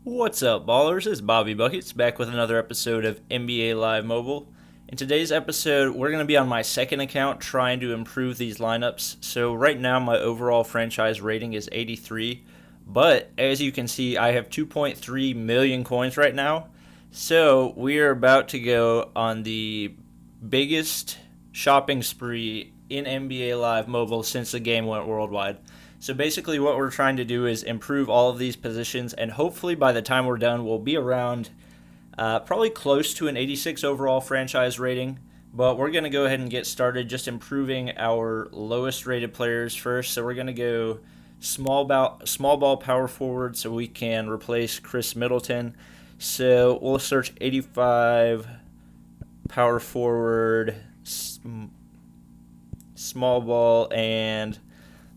What's up, ballers? It's Bobby Buckets back with another episode of NBA Live Mobile. In today's episode, we're going to be on my second account trying to improve these lineups. So, right now, my overall franchise rating is 83, but as you can see, I have 2.3 million coins right now. So, we are about to go on the biggest shopping spree in NBA Live Mobile since the game went worldwide. So basically what we're trying to do is improve all of these positions, and hopefully by the time we're done, we'll be around probably close to an 86 overall franchise rating. But we're going to go ahead and get started just improving our lowest rated players first. So we're going to go small ball power forward so we can replace Chris Middleton. So we'll search 85 power forward, small ball, and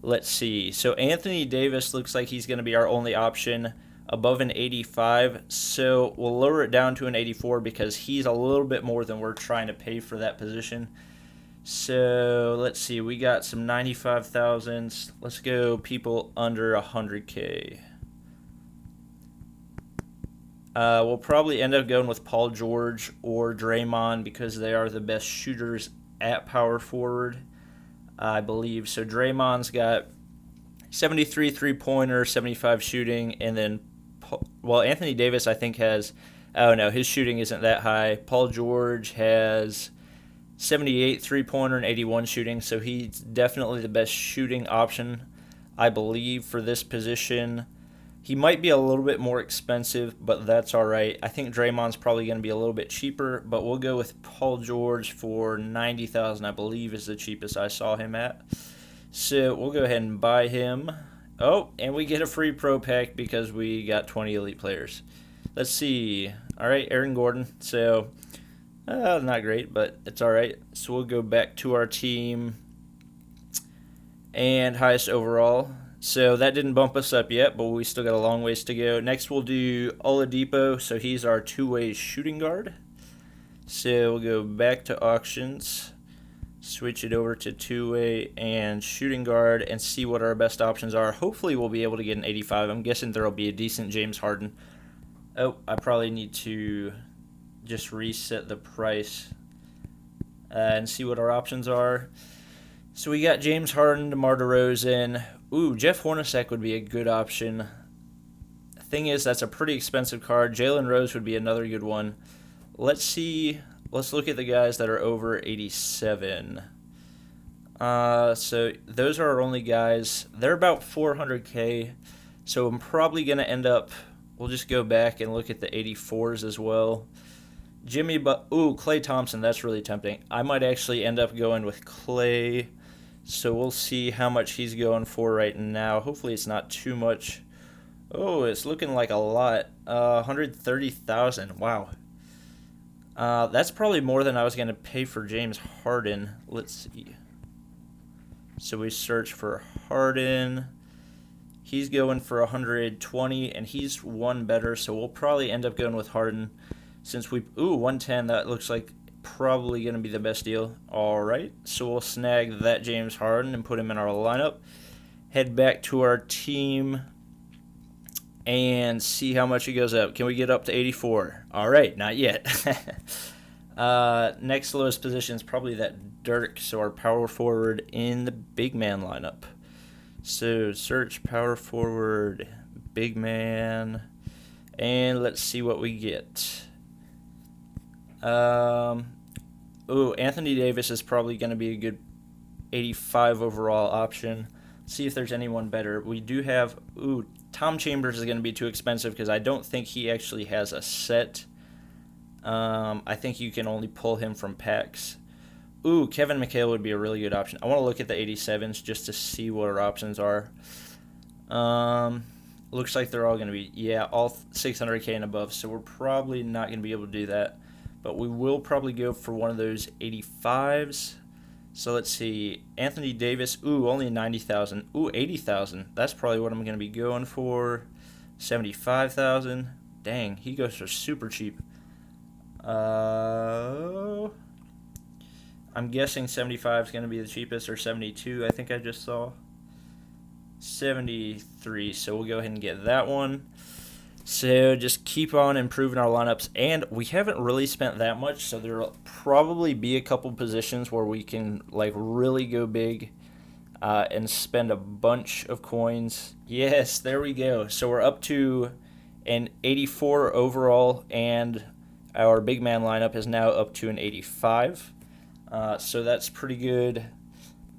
let's see. So Anthony Davis looks like he's going to be our only option above an 85. So we'll lower it down to an 84 because he's a little bit more than we're trying to pay for that position. So let's see. We got some 95,000s. Let's go people under 100K. We'll probably end up going with Paul George or Draymond because they are the best shooters at power forward, I believe. So Draymond's got 73 three-pointer, 75 shooting, and then, well, Anthony Davis I think has, oh no, his shooting isn't that high. Paul George has 78 three-pointer and 81 shooting, so he's definitely the best shooting option, I believe, for this position. He might be a little bit more expensive, but that's all right. I think Draymond's probably going to be a little bit cheaper, but we'll go with Paul George for 90,000, I believe is the cheapest I saw him at. So we'll go ahead and buy him. Oh, and we get a free pro pack because we got 20 elite players. Let's see. All right, Aaron Gordon. So, not great, but it's all right. So we'll go back to our team and highest overall. So that didn't bump us up yet, but we still got a long ways to go. Next we'll do Oladipo. So he's our two-way shooting guard. So we'll go back to auctions, switch it over to two-way and shooting guard, and see what our best options are. Hopefully we'll be able to get an 85. I'm guessing there will be a decent James Harden. Oh, I probably need to just reset the price and see what our options are. So we got James Harden, DeMar DeRozan. Ooh, Jeff Hornacek would be a good option. Thing is, that's a pretty expensive card. Jalen Rose would be another good one. Let's see. Let's look at the guys that are over 87. So those are our only guys. They're about 400K. So I'm probably going to end up, we'll just go back and look at the 84s as well. Klay Thompson, that's really tempting. I might actually end up going with Klay. So we'll see how much he's going for right now. Hopefully it's not too much. Oh, it's looking like a lot. 130,000. Wow. That's probably more than I was going to pay for James Harden. Let's see. So we search for Harden. He's going for 120, and he's one better. So we'll probably end up going with Harden since we... Ooh, 110. That looks like probably going to be the best deal. All right, so we'll snag that James Harden and put him in our lineup. Head back to our team and see how much he goes up. Can we get up to 84? All right, not yet. Next lowest position is probably that Dirk, so our power forward in the big man lineup. So search power forward, big man, and let's see what we get. Anthony Davis is probably going to be a good 85 overall option. Let's see if there's anyone better. We do have... Tom Chambers is going to be too expensive because I don't think he actually has a set. I think you can only pull him from packs. Kevin McHale would be a really good option. I want to look at the 87s just to see what our options are. Looks like they're all going to be, all 600K and above, so we're probably not going to be able to do that. But we will probably go for one of those 85s. So let's see. Anthony Davis. Only 90,000. 80,000. That's probably what I'm going to be going for. 75,000. Dang, he goes for super cheap. I'm guessing 75 is going to be the cheapest, or 72, I think I just saw. 73, so we'll go ahead and get that one. So just keep on improving our lineups, and we haven't really spent that much, so there'll probably be a couple positions where we can like really go big and spend a bunch of coins. Yes, there we go. So we're up to an 84 overall, and our big man lineup is now up to an 85. So that's pretty good.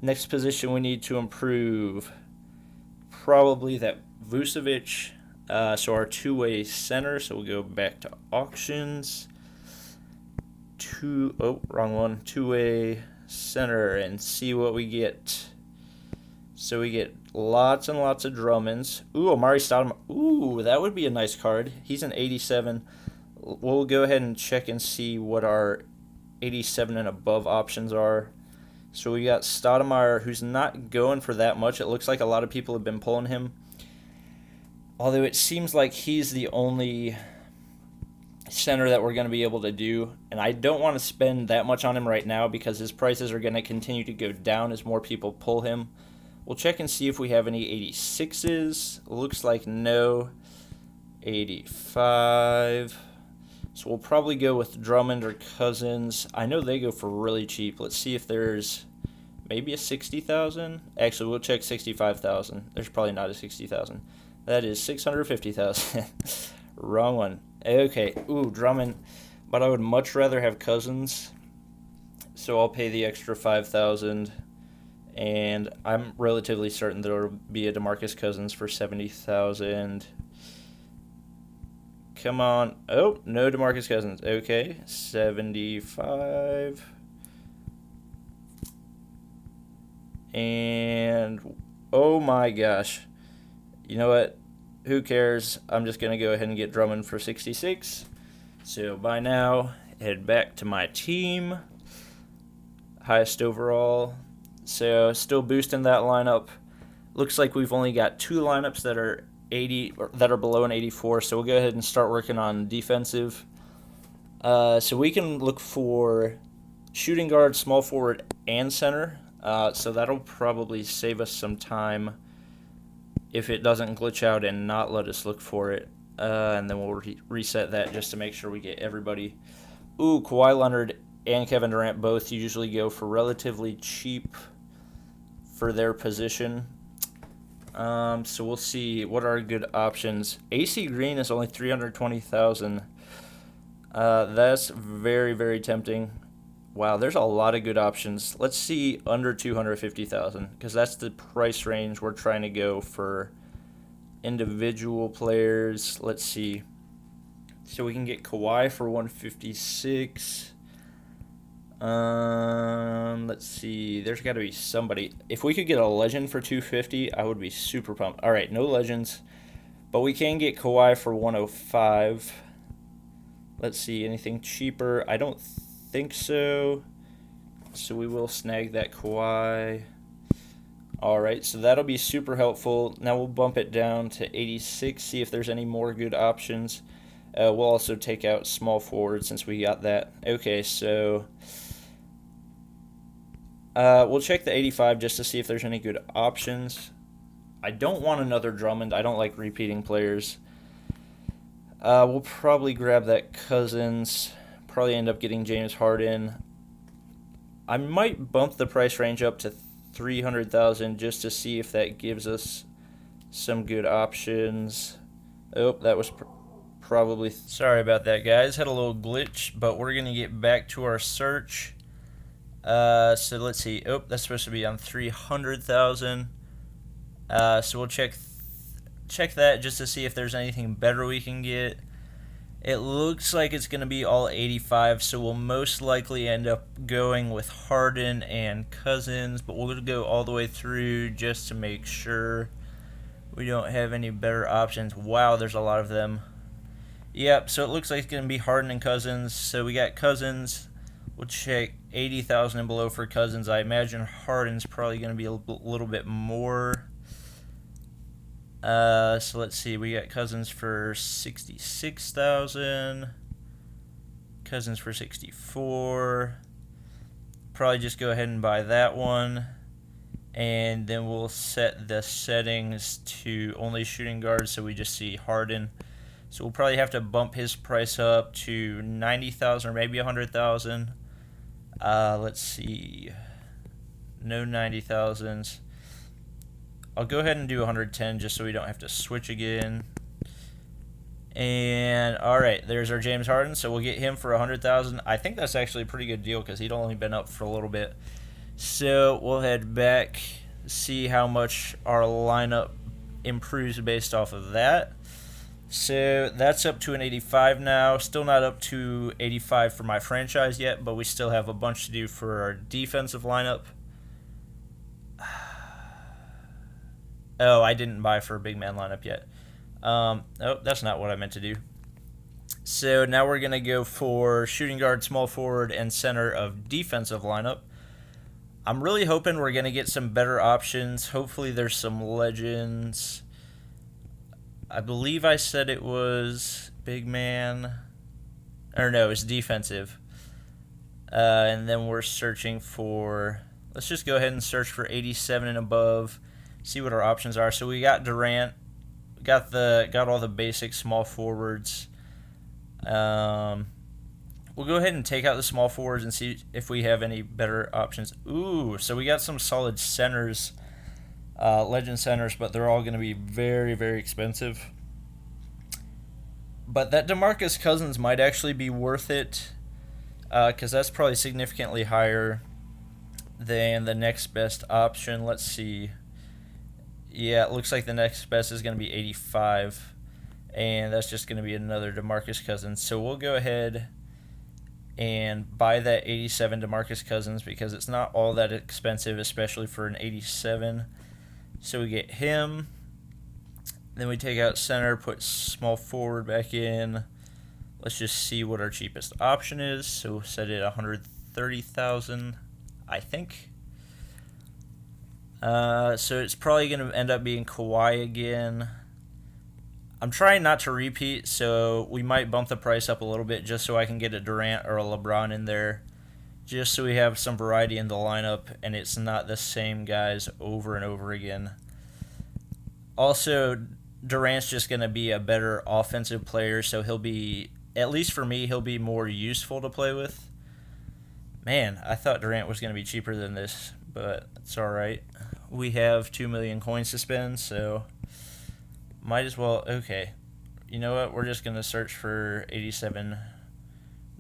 Next position we need to improve, probably that Vucevic. So our two-way center. So we'll go back to auctions. Wrong one. Two-way center and see what we get. So we get lots and lots of Drummonds. Ooh, Amari Stoudemire. Ooh, that would be a nice card. He's an 87. We'll go ahead and check and see what our 87 and above options are. So we got Stoudemire, who's not going for that much. It looks like a lot of people have been pulling him. Although it seems like he's the only center that we're going to be able to do. And I don't want to spend that much on him right now because his prices are going to continue to go down as more people pull him. We'll check and see if we have any 86s. Looks like no. 85. So we'll probably go with Drummond or Cousins. I know they go for really cheap. Let's see if there's maybe a 60,000. Actually, we'll check 65,000. There's probably not a 60,000. That is 650,000. Wrong one. Okay. Ooh, Drummond. But I would much rather have Cousins. So I'll pay the extra 5,000. And I'm relatively certain there will be a DeMarcus Cousins for 70,000. Come on. Oh, no DeMarcus Cousins. Okay. 75. And oh my gosh. You know what? Who cares? I'm just going to go ahead and get Drummond for 66. So by now, head back to my team. Highest overall. So still boosting that lineup. Looks like we've only got two lineups that are 80 or that are below an 84. So we'll go ahead and start working on defensive. So we can look for shooting guard, small forward, and center. So that'll probably save us some time if it doesn't glitch out and not let us look for it. And then we'll reset that just to make sure we get everybody. Ooh, Kawhi Leonard and Kevin Durant both usually go for relatively cheap for their position. So we'll see what are good options. AC Green is only 320,000. That's very, very tempting. Wow, there's a lot of good options. Let's see under 250,000 because that's the price range we're trying to go for individual players. Let's see. So we can get Kawhi for 156. Let's see. There's got to be somebody. If we could get a legend for 250, I would be super pumped. All right, no legends, but we can get Kawhi for 105. Let's see, anything cheaper? I don't think so. So we will snag that Kawhi. All right, so that'll be super helpful. Now we'll bump it down to 86, see if there's any more good options. We'll also take out small forward since we got that. Okay, so we'll check the 85 just to see if there's any good options. I don't want another Drummond. I don't like repeating players. We'll probably grab that Cousins. Probably end up getting James Harden. I might bump the price range up to 300,000 just to see if that gives us some good options. Oh, that was probably... Sorry about that, guys. Had a little glitch, but we're going to get back to our search. So let's see. Oh, that's supposed to be on 300,000. So we'll check that just to see if there's anything better we can get. It looks like it's going to be all 85, so we'll most likely end up going with Harden and Cousins, but we'll go all the way through just to make sure we don't have any better options. Wow, there's a lot of them. Yep, so it looks like it's going to be Harden and Cousins. So we got Cousins. We'll check 80,000 and below for Cousins. I imagine Harden's probably going to be a little bit more. So let's see. We got Cousins for 66,000. Cousins for 64. Probably just go ahead and buy that one. And then we'll set the settings to only shooting guards so we just see Harden. So we'll probably have to bump his price up to 90,000 or maybe 100,000. Let's see. No 90,000s. I'll go ahead and do 110 just so we don't have to switch again. And all right, there's our James Harden. So we'll get him for 100,000. I think that's actually a pretty good deal because he'd only been up for a little bit. So we'll head back, see how much our lineup improves based off of that. So that's up to an 85 now. Still not up to 85 for my franchise yet, but we still have a bunch to do for our defensive lineup. Oh, I didn't buy for a big man lineup yet. Oh, that's not what I meant to do. So now we're going to go for shooting guard, small forward, and center of defensive lineup. I'm really hoping we're going to get some better options. Hopefully there's some legends. I believe I said it was big man. Or no, it's defensive. And then we're searching for... Let's just go ahead and search for 87 and above. See what our options are. So we got Durant. Got all the basic small forwards. We'll go ahead and take out the small forwards and see if we have any better options. Ooh, so we got some solid centers, legend centers, but they're all going to be very, very expensive. But that DeMarcus Cousins might actually be worth it because that's probably significantly higher than the next best option. Let's see. Yeah, it looks like the next best is going to be 85, and that's just going to be another DeMarcus Cousins. So we'll go ahead and buy that 87 DeMarcus Cousins because it's not all that expensive, especially for an 87. So we get him. Then we take out center, put small forward back in. Let's just see what our cheapest option is. So we'll set it 130,000, I think. So it's probably going to end up being Kawhi again. I'm trying not to repeat, so we might bump the price up a little bit just so I can get a Durant or a LeBron in there, just so we have some variety in the lineup and it's not the same guys over and over again. Also, Durant's just going to be a better offensive player, so he'll be, at least for me, he'll be more useful to play with. Man, I thought Durant was going to be cheaper than this, but it's all right. We have 2 million coins to spend, so might as well. Okay, you know what? We're just going to search for 87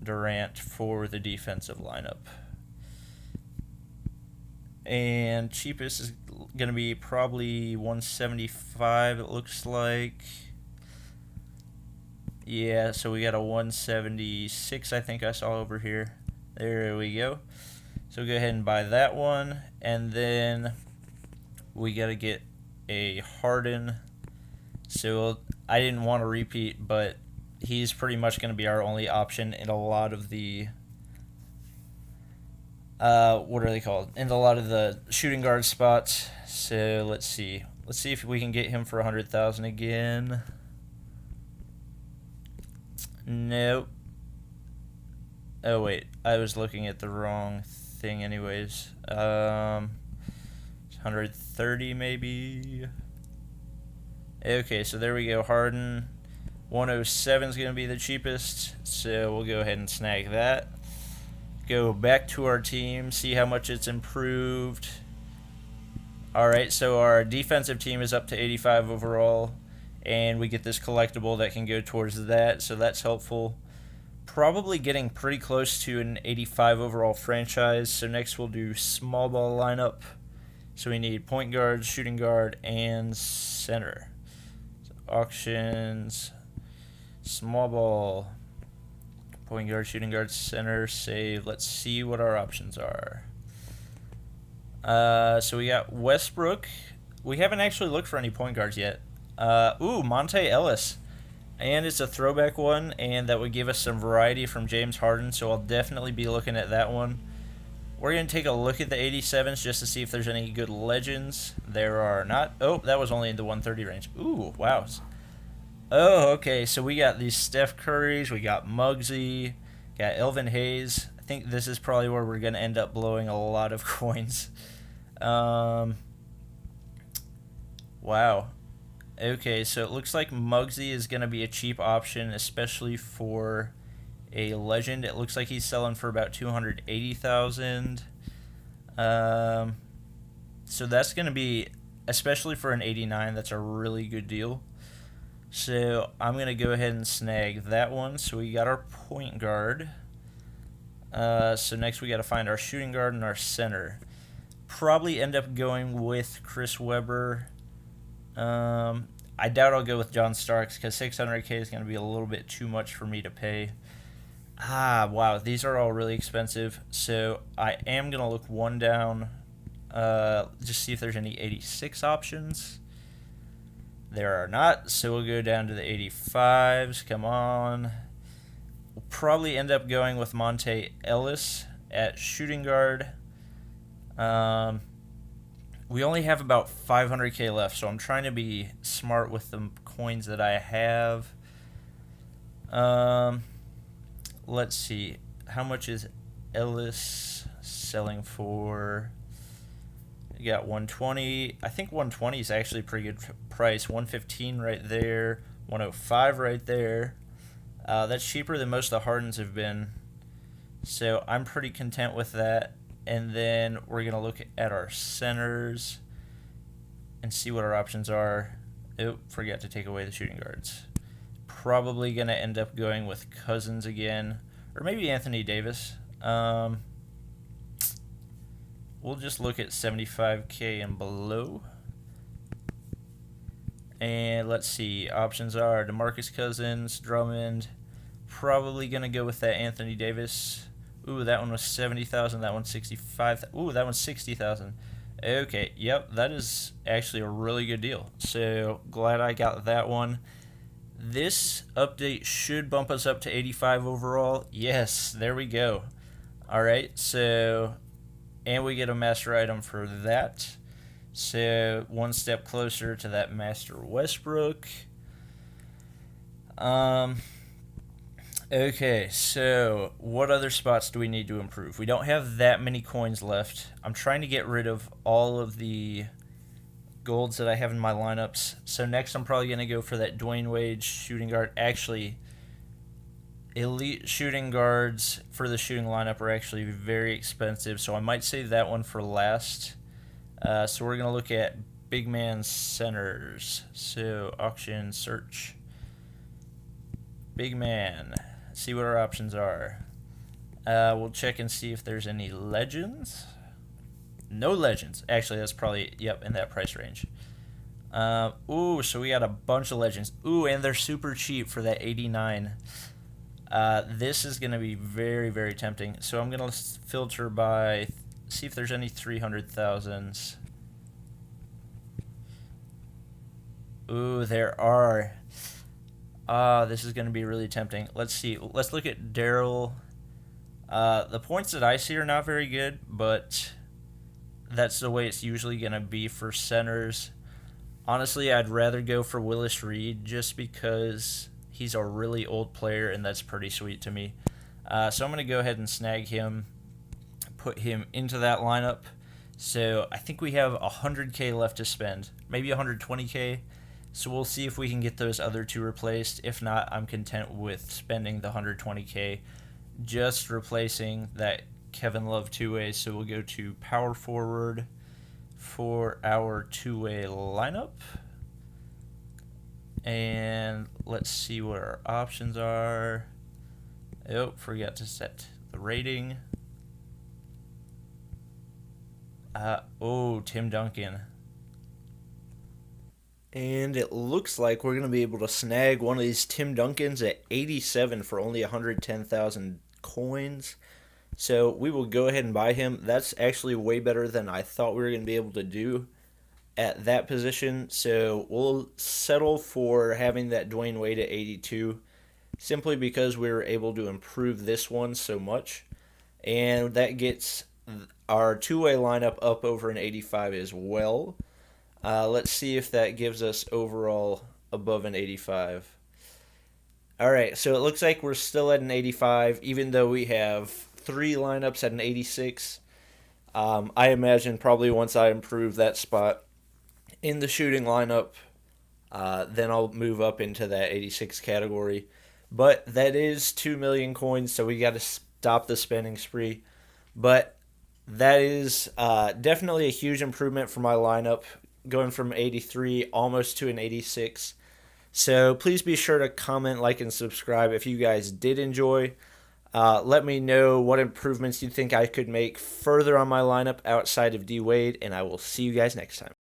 Durant for the defensive lineup. And cheapest is going to be probably 175, it looks like. Yeah, so we got a 176, I think I saw over here. There we go. So go ahead and buy that one. And then we got to get a Harden. So I didn't want to repeat, but he's pretty much going to be our only option in a lot of the what are they called? In a lot of the shooting guard spots. So let's see. Let's see if we can get him for 100,000 again. Nope. Oh wait, I was looking at the wrong thing anyways. 130 maybe. Okay, so there we go. Harden 107 is going to be the cheapest, so we'll go ahead and snag that. Go back to our team, see how much it's improved. Alright, so our defensive team is up to 85 overall, and we get this collectible that can go towards that, so that's helpful. Probably getting pretty close to an 85 overall franchise, so next we'll do small ball lineup. So we need point guard, shooting guard, and center. So auctions, small ball, point guard, shooting guard, center, save. Let's see what our options are. So we got Westbrook. We haven't actually looked for any point guards yet. Monte Ellis. And it's a throwback one, and that would give us some variety from James Harden, so I'll definitely be looking at that one. We're going to take a look at the 87s just to see if there's any good legends. There are not. Oh, that was only in the 130 range. Ooh, wow. Oh, okay, so we got these Steph Currys, we got Muggsy, got Elvin Hayes. I think this is probably where we're going to end up blowing a lot of coins. Wow. Okay, so it looks like Muggsy is going to be a cheap option, especially for a legend. It looks like he's selling for about 280,000. Um, so that's going to be, especially for an 89, that's a really good deal. So I'm going to go ahead and snag that one. So we got our point guard. So next we got to find our shooting guard and our center. Probably end up going with Chris Webber. I doubt I'll go with John Starks because 600K is going to be a little bit too much for me to pay. Wow, these are all really expensive. So I am going to look one down, just see if there's any 86 options. There are not, so we'll go down to the 85s. Come on. We'll probably end up going with Monte Ellis at shooting guard. We only have about 500K left, so I'm trying to be smart with the coins that I have. Let's see. How much is Ellis selling for? You got 120. I think 120 is actually a pretty good price. 115 right there. 105 right there. That's cheaper than most of the Hardens have been. So I'm pretty content with that. And then we're going to look at our centers and see what our options are. Oh, forgot to take away the shooting guards. Probably going to end up going with Cousins again. Or maybe Anthony Davis. We'll just look at 75K and below. And let's see. Options are DeMarcus Cousins, Drummond. Probably going to go with that Anthony Davis. Ooh, that one was 70,000. That one's 65. Ooh, that one's 60,000. Okay, yep, that is actually a really good deal. So glad I got that one. This update should bump us up to 85 overall. Yes, there we go. All right, so, and we get a master item for that. So one step closer to that Master Westbrook. Okay, so what other spots do we need to improve? We don't have that many coins left. I'm trying to get rid of all of the golds that I have in my lineups. So next I'm probably going to go for that Dwayne Wade shooting guard. Actually, elite shooting guards for the shooting lineup are actually very expensive, so I might save that one for last. So we're going to look at big man centers. So auction, search. Big man. See what our options are. We'll check and see if there's any legends. No legends. Actually, that's probably, yep, in that price range. Ooh, so we got a bunch of legends. Ooh, and they're super cheap for that 89. This is going to be very, very tempting. So I'm going to filter by, see if there's any 300,000s. Ooh, there are. This is going to be really tempting. Let's see. Let's look at Daryl. The points that I see are not very good, but that's the way it's usually going to be for centers. Honestly, I'd rather go for Willis Reed just because he's a really old player, and that's pretty sweet to me. So I'm going to go ahead and snag him, put him into that lineup. So I think we have 100K left to spend, maybe 120K. So we'll see if we can get those other two replaced. If not, I'm content with spending the 120K, just replacing that Kevin Love two-way. So we'll go to power forward for our two-way lineup. And let's see what our options are. Oh, forgot to set the rating. Tim Duncan. And it looks like we're going to be able to snag one of these Tim Duncans at 87 for only 110,000 coins. So we will go ahead and buy him. That's actually way better than I thought we were going to be able to do at that position. So we'll settle for having that Dwayne Wade at 82 simply because we were able to improve this one so much. And that gets our two-way lineup up over an 85 as well. Let's see if that gives us overall above an 85. All right, so it looks like we're still at an 85, even though we have 3 lineups at an 86. I imagine probably once I improve that spot in the shooting lineup, Then I'll move up into that 86 category. But that is 2 million coins, so we got to stop the spending spree. But that is definitely a huge improvement for my lineup, going from 83 almost to an 86. So please be sure to comment, like, and subscribe if you guys did enjoy. Let me know what improvements you think I could make further on my lineup outside of D Wade, and I will see you guys next time.